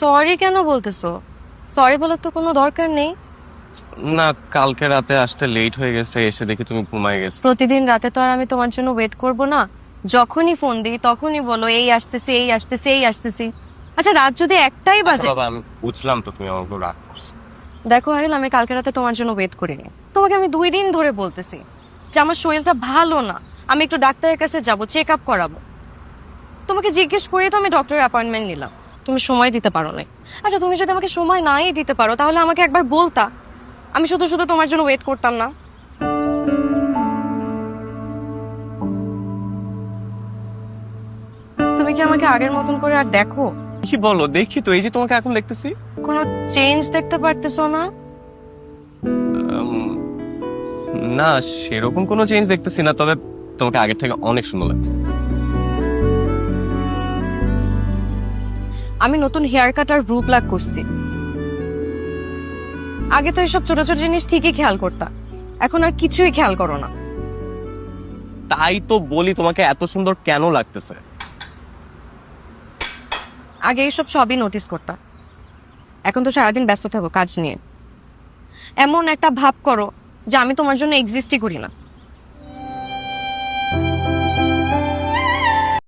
Sorry কেন বলতেছো? Sorry বলার তো কোনো দরকার নেই। না, কালকে রাতে আসতে লেট হয়ে গেছে, এসে দেখি তুমি ঘুমায় গেছো। প্রতিদিন রাতে তো আর আমি তোমার জন্য ওয়েট করব না। যখনই ফোন দিই তখনই বলো এই আসতেছি এই আসতেছি এই আসতেছি। আচ্ছা রাত যদি একটাই আচ্ছা বাজে। বাবা, আমি বুঝলাম তো তুমি আমাকে রাগ করছো। দেখো আহিল, আমি কালকে রাতে তোমার জন্য ওয়েট করিনি। তোমাকে আমি 2 দিন ধরে বলতেছি যে আমার শরীরটা ভালো না, আমি একটু ডাক্তারের কাছে যাব, চেক আপ করাবো। তোমাকে জিজ্ঞেস করে তো আমি ডক্টরের অ্যাপয়েন্টমেন্ট নিলাম। তুমি সময় দিতে পারো না। আচ্ছা তুমি যদি আমাকে সময় নাই দিতে পারো তাহলে আমাকে একবার বলতা, আমি শুধু শুধু তোমার জন্য ওয়েট করতাম না। তুমি কি আমাকে আগের মতন করে আর দেখো? কি বলো? দেখি তো, এই যে তোমাকে এখন দেখতেছি। কোনো চেঞ্জ দেখতে পারতেছো না? উম, না, সেরকম কোনো চেঞ্জ দেখতেছি না, তবে তোমাকে আগের থেকে অনেক সুন্দর লাগছে। আমি নতুন হেয়ার কাট আর ভ্রু প্লাক করছি। আগে তো এইসব ছোট ছোট জিনিস ঠিকই খেয়াল করতাম, এখন আর কিছুই খেয়াল করো না। তাই তো বলি তোমাকে এত সুন্দর কেন লাগতেছে। আগে এইসব সবই নোটিস করতাম, এখন তো সারাদিন ব্যস্ত থাকো কাজ নিয়ে। এমন একটা ভাব করো যে আমি তোমার জন্য এক্সিস্টই করি না।